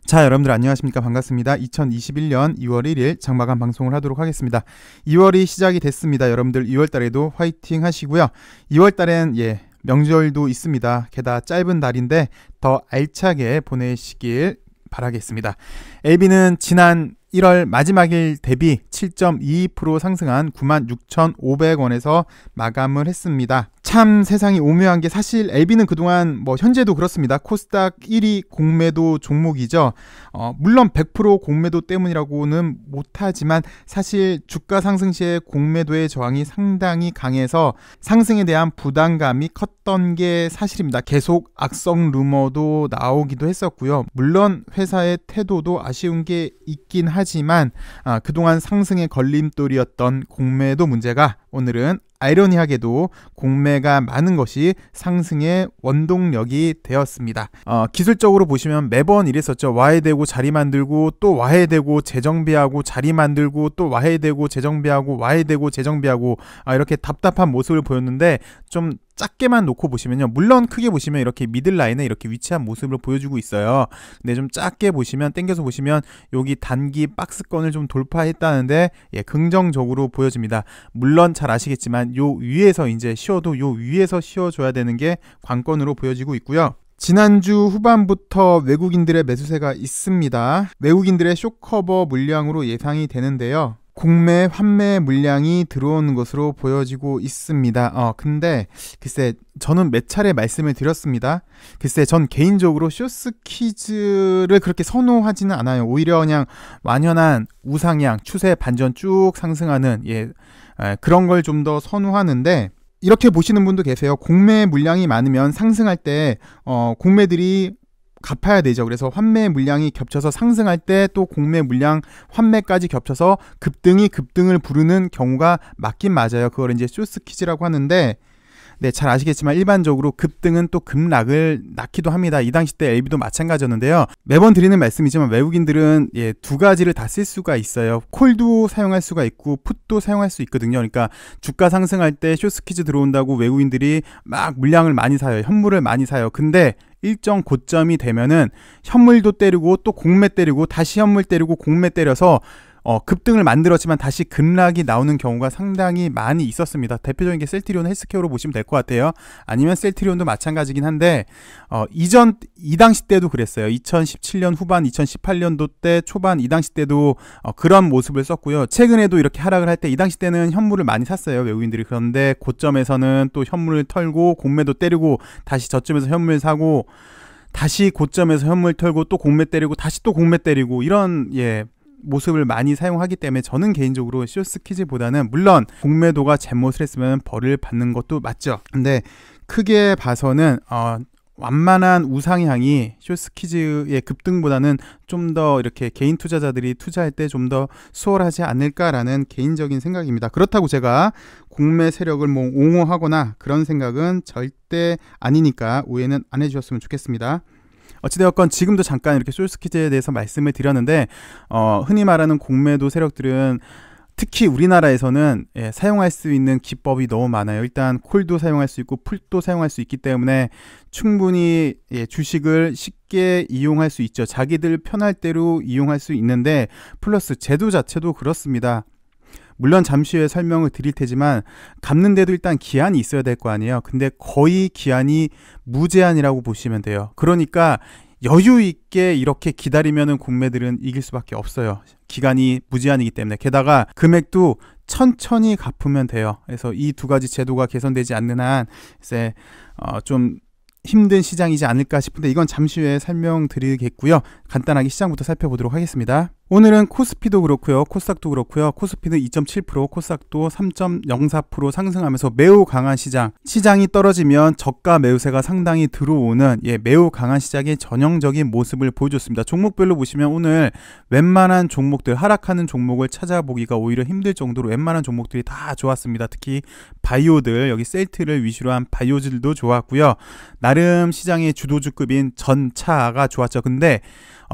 자, 여러분들 안녕하십니까? 반갑습니다. 2021년 2월 1일 장마감 방송을 하도록 하겠습니다. 2월이 시작이 됐습니다. 여러분들 2월달에도 화이팅 하시고요. 2월달엔 명절도 있습니다. 게다가 짧은 날인데 더 알차게 보내시길 바라겠습니다. LB는 지난 1월 마지막일 대비 7.22% 상승한 96,500원에서 마감을 했습니다. 참 세상이 오묘한 게 사실 LB는 그동안 현재도 그렇습니다. 코스닥 1위 공매도 종목이죠. 물론 100% 공매도 때문이라고는 못하지만 사실 주가 상승 시에 공매도의 저항이 상당히 강해서 상승에 대한 부담감이 컸던 게 사실입니다. 계속 악성 루머도 나오기도 했었고요. 물론 회사의 태도도 아쉬운 게 있긴 하지만 그동안 상승의 걸림돌이었던 공매도 문제가 오늘은 아이러니하게도 공매가 많은 것이 상승의 원동력이 되었습니다. 기술적으로 보시면 매번 이랬었죠. 와해되고 자리 만들고 또 와해되고 재정비하고 자리 만들고 또 와해되고 재정비하고 와해되고 재정비하고 이렇게 답답한 모습을 보였는데 좀 작게만 놓고 보시면요. 물론 크게 보시면 이렇게 미들라인에 이렇게 위치한 모습을 보여주고 있어요. 근데 좀 작게 보시면 당겨서 보시면 여기 단기 박스권을 좀 돌파했다는데 긍정적으로 보여집니다. 물론 잘 아시겠지만 요 위에서 이제 쉬어도 요 위에서 쉬어줘야 되는 게 관건으로 보여지고 있고요. 지난주 후반부터 외국인들의 매수세가 있습니다. 외국인들의 쇼커버 물량으로 예상이 되는데요. 공매 환매 물량이 들어오는 것으로 보여지고 있습니다. 근데 글쎄 저는 몇 차례 말씀을 드렸습니다. 글쎄 전 개인적으로 쇼스키즈를 그렇게 선호하지는 않아요. 오히려 그냥 완연한 우상향 추세 반전 쭉 상승하는 그런 걸 좀 더 선호하는데, 이렇게 보시는 분도 계세요. 공매 물량이 많으면 상승할 때 공매들이 갚아야 되죠. 그래서 환매 물량이 겹쳐서 상승할 때 또 공매 물량 환매까지 겹쳐서 급등을 부르는 경우가 맞긴 맞아요. 그걸 이제 쇼스키즈라고 하는데, 잘 아시겠지만 일반적으로 급등은 또 급락을 낳기도 합니다. 이 당시 때 LB도 마찬가지였는데요. 매번 드리는 말씀이지만 외국인들은 두 가지를 다 쓸 수가 있어요. 콜도 사용할 수가 있고 풋도 사용할 수 있거든요. 그러니까 주가 상승할 때 쇼스키즈 들어온다고 외국인들이 막 물량을 많이 사요. 현물을 많이 사요. 근데 일정 고점이 되면은 현물도 때리고 또 공매 때리고 다시 현물 때리고 공매 때려서 급등을 만들었지만 다시 급락이 나오는 경우가 상당히 많이 있었습니다. 대표적인 게 셀트리온 헬스케어로 보시면 될 것 같아요. 아니면 셀트리온도 마찬가지긴 한데 이 당시 때도 그랬어요. 2017년 후반 2018년도 때 초반 이 당시 때도 그런 모습을 썼고요. 최근에도 이렇게 하락을 할 때 이 당시 때는 현물을 많이 샀어요, 외국인들이. 그런데 고점에서는 또 현물을 털고 공매도 때리고 다시 저점에서 현물 사고 다시 고점에서 현물 털고 또 공매 때리고 다시 또 공매 때리고 이런 모습을 많이 사용하기 때문에 저는 개인적으로 쇼스키즈보다는, 물론 공매도가 잘못을 했으면 벌을 받는 것도 맞죠. 근데 크게 봐서는 완만한 우상향이 쇼스키즈의 급등보다는 좀 더 이렇게 개인 투자자들이 투자할 때 좀 더 수월하지 않을까라는 개인적인 생각입니다. 그렇다고 제가 공매 세력을 옹호하거나 그런 생각은 절대 아니니까 오해는 안 해주셨으면 좋겠습니다. 어찌되었건 지금도 잠깐 이렇게 쇼스키즈에 대해서 말씀을 드렸는데 흔히 말하는 공매도 세력들은 특히 우리나라에서는 사용할 수 있는 기법이 너무 많아요. 일단 콜도 사용할 수 있고 풋도 사용할 수 있기 때문에 충분히 주식을 쉽게 이용할 수 있죠. 자기들 편할 대로 이용할 수 있는데, 플러스 제도 자체도 그렇습니다. 물론 잠시 후에 설명을 드릴 테지만 갚는데도 일단 기한이 있어야 될 거 아니에요. 근데 거의 기한이 무제한이라고 보시면 돼요. 그러니까 여유 있게 이렇게 기다리면은 공매들은 이길 수밖에 없어요. 기간이 무제한이기 때문에. 게다가 금액도 천천히 갚으면 돼요. 그래서 이 두 가지 제도가 개선되지 않는 한 이제 좀 힘든 시장이지 않을까 싶은데, 이건 잠시 후에 설명드리겠고요. 간단하게 시장부터 살펴보도록 하겠습니다. 오늘은 코스피도 그렇고요, 코스닥도 그렇고요. 코스피는 2.7%, 코스닥도 3.04% 상승하면서 매우 강한 시장이 떨어지면 저가 매우세가 상당히 들어오는 매우 강한 시장의 전형적인 모습을 보여줬습니다. 종목별로 보시면 오늘 웬만한 종목들, 하락하는 종목을 찾아보기가 오히려 힘들 정도로 웬만한 종목들이 다 좋았습니다. 특히 바이오들, 여기 셀트를 위주로 한 바이오들도 좋았고요. 나름 시장의 주도주급인 전차가 좋았죠. 근데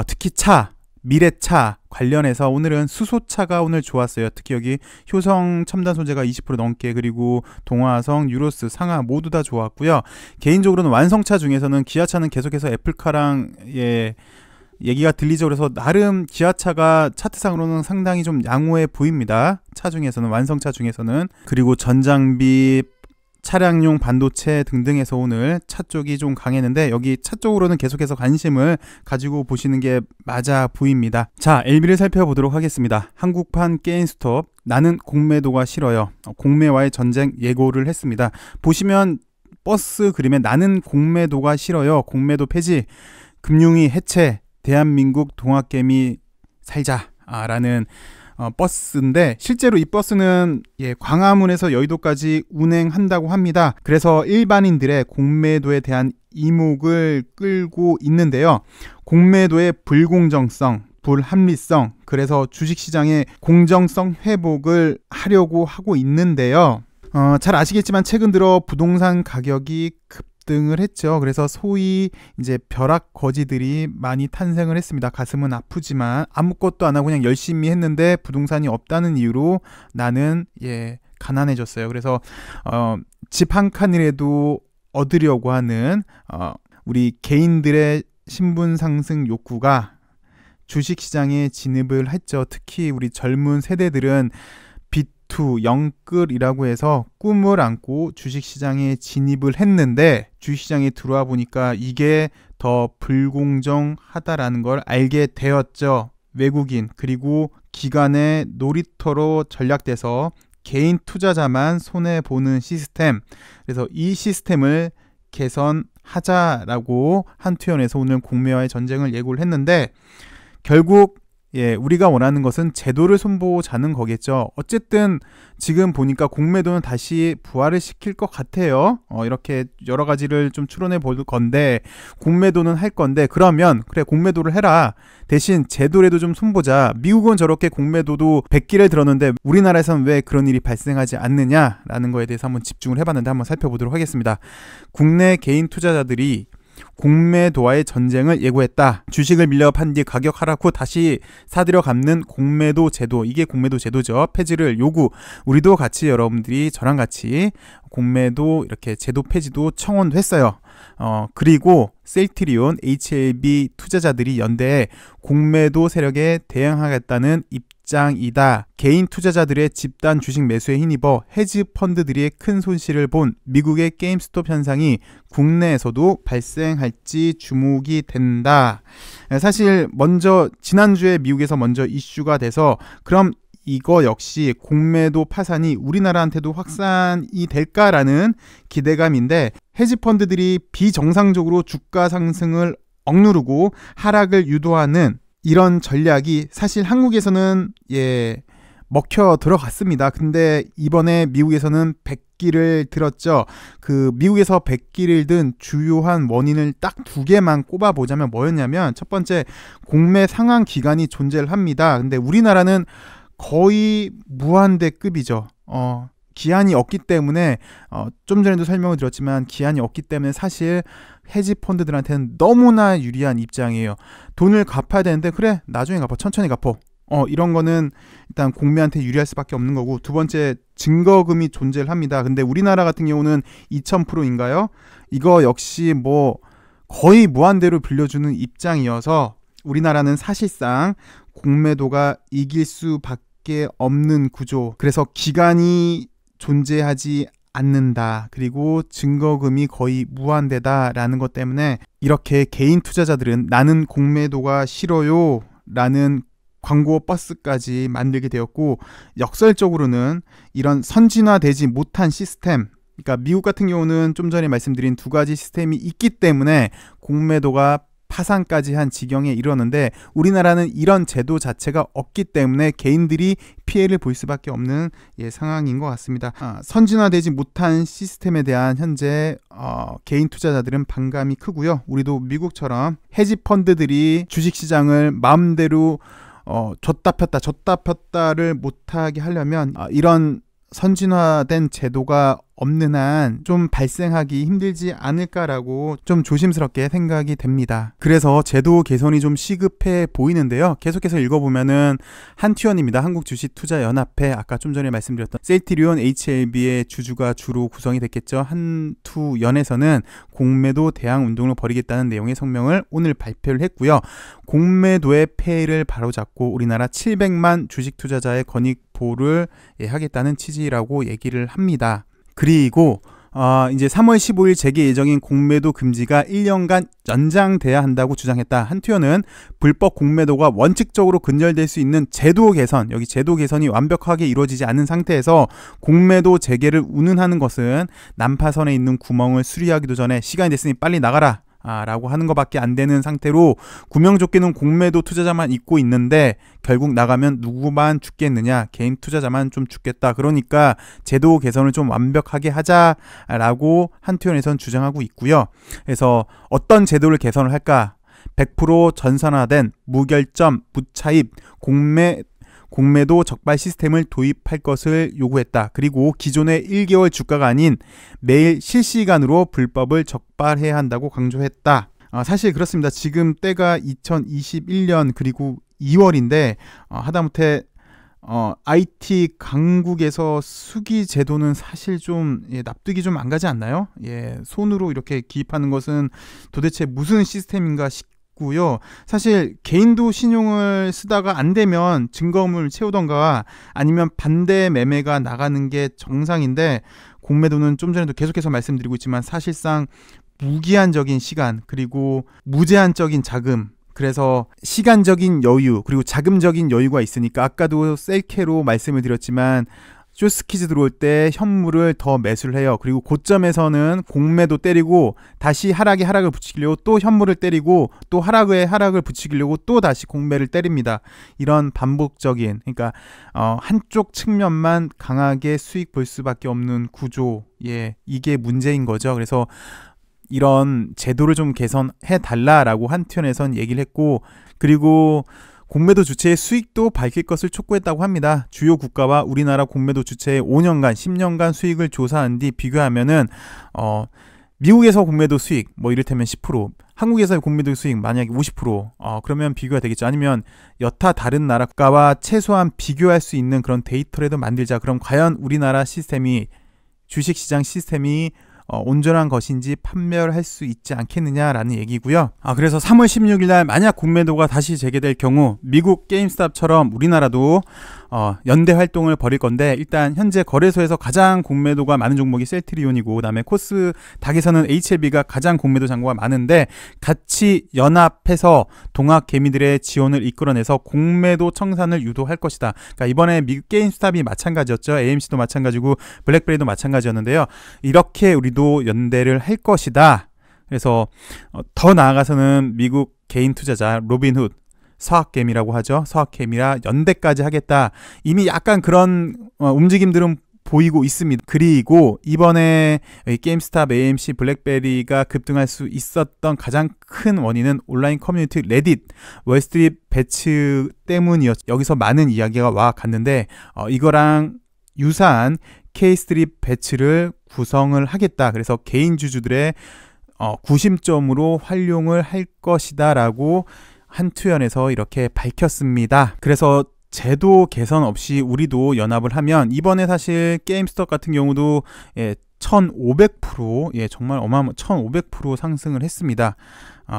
특히 미래차 관련해서 오늘은 수소차가 오늘 좋았어요. 특히 여기 효성 첨단 소재가 20% 넘게, 그리고 동화성, 유로스, 상하 모두 다 좋았고요. 개인적으로는 완성차 중에서는 기아차는 계속해서 애플카랑 얘기가 들리죠. 그래서 나름 기아차가 차트상으로는 상당히 좀 양호해 보입니다. 차 중에서는, 완성차 중에서는. 그리고 전장비, 차량용 반도체 등등에서 오늘 차 쪽이 좀 강했는데 여기 차 쪽으로는 계속해서 관심을 가지고 보시는 게 맞아 보입니다. 자, LB를 살펴보도록 하겠습니다. 한국판 게임스톱, 나는 공매도가 싫어요. 공매와의 전쟁 예고를 했습니다. 보시면 버스 그림에 나는 공매도가 싫어요. 공매도 폐지, 금융위 해체, 대한민국 동학개미 살자 라는 버스인데, 실제로 이 버스는 광화문에서 여의도까지 운행한다고 합니다. 그래서 일반인들의 공매도에 대한 이목을 끌고 있는데요. 공매도의 불공정성, 불합리성, 그래서 주식시장의 공정성 회복을 하려고 하고 있는데요. 잘 아시겠지만 최근 들어 부동산 가격이 급등을 했죠. 그래서 소위 이제 벼락 거지들이 많이 탄생을 했습니다. 가슴은 아프지만 아무것도 안 하고 그냥 열심히 했는데 부동산이 없다는 이유로 나는 가난해졌어요. 그래서 집 한 칸이라도 얻으려고 하는 우리 개인들의 신분 상승 욕구가 주식시장에 진입을 했죠. 특히 우리 젊은 세대들은 B2 영끌이라고 해서 꿈을 안고 주식시장에 진입을 했는데, 주식시장에 들어와 보니까 이게 더 불공정하다라는 걸 알게 되었죠. 외국인 그리고 기관의 놀이터로 전략돼서 개인 투자자만 손해보는 시스템, 그래서 이 시스템을 개선하자라고 한투연에서 오늘 공매와의 전쟁을 예고를 했는데, 결국 우리가 원하는 것은 제도를 손보자는 거겠죠. 어쨌든 지금 보니까 공매도는 다시 부활을 시킬 것 같아요. 이렇게 여러 가지를 좀 추론해 볼 건데, 공매도는 할 건데, 그러면 그래 공매도를 해라, 대신 제도라도 좀 손보자. 미국은 저렇게 공매도도 100기를 들었는데 우리나라에서는 왜 그런 일이 발생하지 않느냐라는 거에 대해서 한번 집중을 해봤는데, 한번 살펴보도록 하겠습니다. 국내 개인 투자자들이 공매도와의 전쟁을 예고했다. 주식을 밀려 판 뒤 가격 하락 후 다시 사들여 갚는 공매도 제도, 이게 공매도 제도죠. 폐지를 요구. 우리도 같이, 여러분들이 저랑 같이 공매도 이렇게 제도 폐지도 청원도 했어요. 그리고 셀트리온, HLB 투자자들이 연대해 공매도 세력에 대응하겠다는 입장이다. 개인 투자자들의 집단 주식 매수에 힘입어 헤지 펀드들이 큰 손실을 본 미국의 게임스톱 현상이 국내에서도 발생할지 주목이 된다. 사실 먼저 지난주에 미국에서 먼저 이슈가 돼서, 그럼 이거 역시 공매도 파산이 우리나라한테도 확산이 될까라는 기대감인데, 헤지펀드들이 비정상적으로 주가 상승을 억누르고 하락을 유도하는 이런 전략이 사실 한국에서는 먹혀 들어갔습니다. 근데 이번에 미국에서는 100기를 들었죠. 그 미국에서 100기를 든 주요한 원인을 딱 2개만 꼽아보자면 뭐였냐면, 첫 번째, 공매 상한 기간이 존재를 합니다. 근데 우리나라는 거의 무한대급이죠. 기한이 없기 때문에, 좀 전에도 설명을 드렸지만 기한이 없기 때문에 사실 헤지 펀드들한테는 너무나 유리한 입장이에요. 돈을 갚아야 되는데, 그래 나중에 갚아, 천천히 갚어. 이런 거는 일단 공매한테 유리할 수밖에 없는 거고, 두 번째, 증거금이 존재를 합니다. 근데 우리나라 같은 경우는 2000%인가요? 이거 역시 뭐 거의 무한대로 빌려주는 입장이어서 우리나라는 사실상 공매도가 이길 수밖에 없는 구조. 그래서 기간이 존재하지 않는다. 그리고 증거금이 거의 무한대다라는 것 때문에 이렇게 개인 투자자들은 나는 공매도가 싫어요 라는 광고 버스까지 만들게 되었고, 역설적으로는 이런 선진화되지 못한 시스템, 그러니까 미국 같은 경우는 좀 전에 말씀드린 2가지 시스템이 있기 때문에 공매도가 파산까지 한 지경에 이르렀는데, 우리나라는 이런 제도 자체가 없기 때문에 개인들이 피해를 볼 수밖에 없는 상황인 것 같습니다. 선진화되지 못한 시스템에 대한 현재 개인 투자자들은 반감이 크고요. 우리도 미국처럼 헤지 펀드들이 주식시장을 마음대로 줬다 폈다를 못하게 하려면 이런 선진화된 제도가 없는 한 좀 발생하기 힘들지 않을까라고 좀 조심스럽게 생각이 됩니다. 그래서 제도 개선이 좀 시급해 보이는데요. 계속해서 읽어보면은 한투연입니다. 한국주식투자연합회, 아까 좀 전에 말씀드렸던 셀트리온 HLB의 주주가 주로 구성이 됐겠죠. 한투연에서는 공매도 대항 운동을 벌이겠다는 내용의 성명을 오늘 발표를 했고요. 공매도의 폐해를 바로잡고 우리나라 700만 주식 투자자의 권익보호를 하겠다는 취지라고 얘기를 합니다. 그리고 이제 3월 15일 재개 예정인 공매도 금지가 1년간 연장돼야 한다고 주장했다. 한투연은 불법 공매도가 원칙적으로 근절될 수 있는 제도 개선, 여기 제도 개선이 완벽하게 이루어지지 않은 상태에서 공매도 재개를 운운하는 것은 난파선에 있는 구멍을 수리하기도 전에 시간이 됐으니 빨리 나가라 라고 하는 것밖에 안 되는 상태로 구명조끼는 공매도 투자자만 입고 있는데 결국 나가면 누구만 죽겠느냐, 개인 투자자만 좀 죽겠다. 그러니까 제도 개선을 좀 완벽하게 하자라고 한투연에선 주장하고 있고요. 그래서 어떤 제도를 개선을 할까? 100% 전산화된 무결점, 무차입, 공매도 적발 시스템을 도입할 것을 요구했다. 그리고 기존의 1개월 주가가 아닌 매일 실시간으로 불법을 적발해야 한다고 강조했다. 사실 그렇습니다. 지금 때가 2021년 그리고 2월인데 하다못해 IT 강국에서 수기 제도는 사실 좀 납득이 좀 안 가지 않나요? 손으로 이렇게 기입하는 것은 도대체 무슨 시스템인가 고요. 사실 개인도 신용을 쓰다가 안 되면 증거물을 채우던가 아니면 반대 매매가 나가는 게 정상인데, 공매도는 좀 전에도 계속해서 말씀드리고 있지만 사실상 무기한적인 시간 그리고 무제한적인 자금, 그래서 시간적인 여유 그리고 자금적인 여유가 있으니까 아까도 셀케로 말씀을 드렸지만 쇼스키즈 들어올 때 현물을 더 매수를 해요. 그리고 고점에서는 공매도 때리고 다시 하락에 하락을 붙이려고 또 현물을 때리고 또 하락에 하락을 붙이려고 또 다시 공매를 때립니다. 이런 반복적인, 그러니까 한쪽 측면만 강하게 수익 볼 수밖에 없는 구조, 이게 문제인 거죠. 그래서 이런 제도를 좀 개선해 달라라고 한투연에선 얘기를 했고, 그리고 공매도 주체의 수익도 밝힐 것을 촉구했다고 합니다. 주요 국가와 우리나라 공매도 주체의 5년간, 10년간 수익을 조사한 뒤 비교하면은 미국에서 공매도 수익 이를테면 10%, 한국에서의 공매도 수익 만약에 50%, 그러면 비교가 되겠죠. 아니면 여타 다른 나라 국가와 최소한 비교할 수 있는 그런 데이터라도 만들자. 그럼 과연 우리나라 시스템이, 주식시장 시스템이 온전한 것인지 판별할 수 있지 않겠느냐라는 얘기고요. 그래서 3월 16일 날 만약 공매도가 다시 재개될 경우 미국 게임스탑처럼 우리나라도 연대 활동을 벌일 건데, 일단 현재 거래소에서 가장 공매도가 많은 종목이 셀트리온이고, 그다음에 코스닥에서는 HLB가 가장 공매도 잔고가 많은데 같이 연합해서 동학 개미들의 지원을 이끌어내서 공매도 청산을 유도할 것이다. 그러니까 이번에 미국 게임스탑이 마찬가지였죠. AMC도 마찬가지고 블랙베리도 마찬가지였는데요. 이렇게 우리도 연대를 할 것이다. 그래서 더 나아가서는 미국 개인 투자자 로빈훗, 서학개미라고 하죠. 서학개미라 연대까지 하겠다. 이미 약간 그런 움직임들은 보이고 있습니다. 그리고 이번에 게임스탑, AMC, 블랙베리가 급등할 수 있었던 가장 큰 원인은 온라인 커뮤니티 레딧, 월스트리트 배츠 때문이었죠. 여기서 많은 이야기가 와 갔는데 이거랑 유사한 K스트리트 배츠를 구성을 하겠다. 그래서 개인 주주들의 구심점으로 활용을 할 것이다 라고 한투연에서 이렇게 밝혔습니다. 그래서 제도 개선 없이 우리도 연합을 하면, 이번에 사실 게임스톱 같은 경우도 1500% 정말 어마어마한 1500% 상승을 했습니다.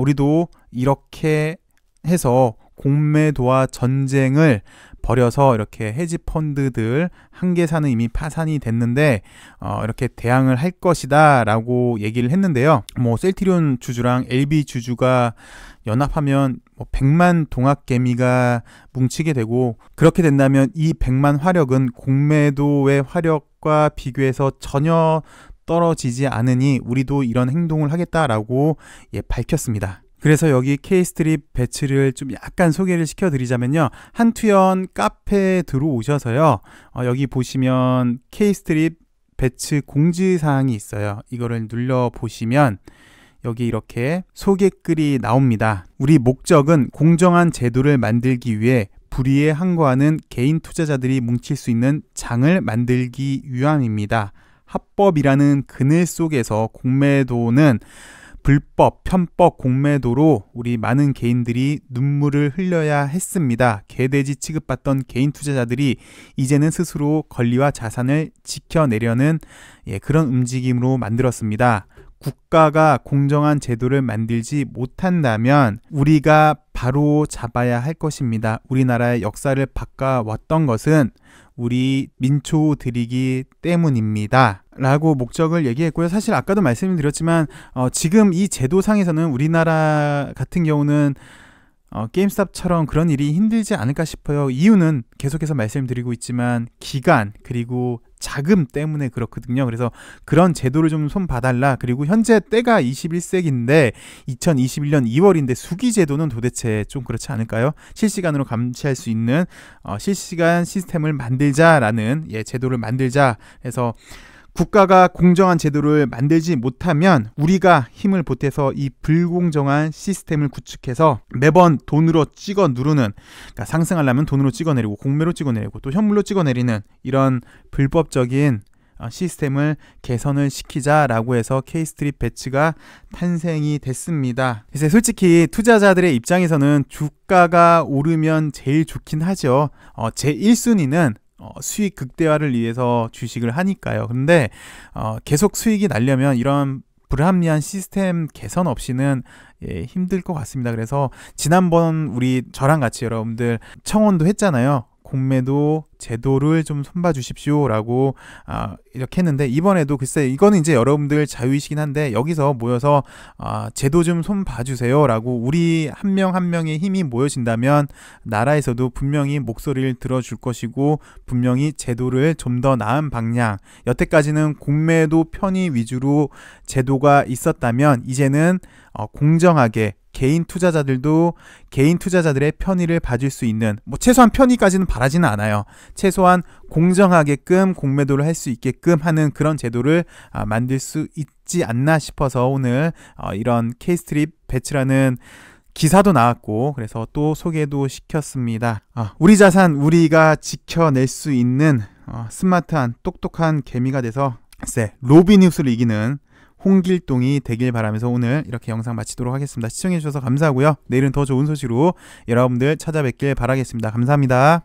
우리도 이렇게 해서 공매도와 전쟁을 벌여서 이렇게 헤지 펀드들 한계사는 이미 파산이 됐는데 이렇게 대항을 할 것이다 라고 얘기를 했는데요. 셀트리온 주주랑 LB 주주가 연합하면 100만 동학개미가 뭉치게 되고, 그렇게 된다면 이 100만 화력은 공매도의 화력과 비교해서 전혀 떨어지지 않으니 우리도 이런 행동을 하겠다라고 밝혔습니다. 그래서 여기 K스트립 배치를 좀 약간 소개를 시켜드리자면요. 한투연 카페에 들어오셔서요. 여기 보시면 K스트립 배치 공지사항이 있어요. 이거를 눌러보시면 여기 이렇게 소개글이 나옵니다. 우리 목적은 공정한 제도를 만들기 위해 불의에 항거하는 개인 투자자들이 뭉칠 수 있는 장을 만들기 위함입니다. 합법이라는 그늘 속에서 공매도는 불법, 편법 공매도로 우리 많은 개인들이 눈물을 흘려야 했습니다. 개돼지 취급받던 개인 투자자들이 이제는 스스로 권리와 자산을 지켜내려는 그런 움직임으로 만들었습니다. 국가가 공정한 제도를 만들지 못한다면 우리가 바로 잡아야 할 것입니다. 우리나라의 역사를 바꿔왔던 것은 우리 민초들이기 때문입니다. 라고 목적을 얘기했고요. 사실 아까도 말씀드렸지만 지금 이 제도상에서는 우리나라 같은 경우는 게임스탑처럼 그런 일이 힘들지 않을까 싶어요. 이유는 계속해서 말씀드리고 있지만 기간 그리고 자금 때문에 그렇거든요. 그래서 그런 제도를 좀 손봐달라. 그리고 현재 때가 21세기인데 2021년 2월인데 수기 제도는 도대체 좀 그렇지 않을까요? 실시간으로 감시할 수 있는 실시간 시스템을 만들자라는 제도를 만들자 해서 국가가 공정한 제도를 만들지 못하면 우리가 힘을 보태서 이 불공정한 시스템을 구축해서 매번 돈으로 찍어 누르는, 그러니까 상승하려면 돈으로 찍어내리고 공매로 찍어내리고 또 현물로 찍어내리는 이런 불법적인 시스템을 개선을 시키자라고 해서 K스트릿 배츠가 탄생이 됐습니다. 그래서 솔직히 투자자들의 입장에서는 주가가 오르면 제일 좋긴 하죠. 제 1순위는 수익 극대화를 위해서 주식을 하니까요. 근데 계속 수익이 나려면 이런 불합리한 시스템 개선 없이는 힘들 것 같습니다. 그래서 지난번 저랑 같이 여러분들 청원도 했잖아요. 공매도 제도를 좀 손봐 주십시오 라고 이렇게 했는데, 이번에도 글쎄 이거는 이제 여러분들 자유이시긴 한데 여기서 모여서 제도 좀 손봐 주세요 라고 우리 한 명 한 명의 힘이 모여진다면 나라에서도 분명히 목소리를 들어줄 것이고 분명히 제도를 좀 더 나은 방향, 여태까지는 공매도 편의 위주로 제도가 있었다면 이제는 공정하게 개인 투자자들도 개인 투자자들의 편의를 봐줄 수 있는, 최소한 편의까지는 바라지는 않아요. 최소한 공정하게끔 공매도를 할 수 있게끔 하는 그런 제도를 만들 수 있지 않나 싶어서 오늘 이런 K스트릿 배츠라는 기사도 나왔고 그래서 또 소개도 시켰습니다. 우리 자산 우리가 지켜낼 수 있는 스마트한 똑똑한 개미가 돼서 로비뉴스를 이기는 홍길동이 되길 바라면서 오늘 이렇게 영상 마치도록 하겠습니다. 시청해주셔서 감사하고요. 내일은 더 좋은 소식으로 여러분들 찾아뵙길 바라겠습니다. 감사합니다.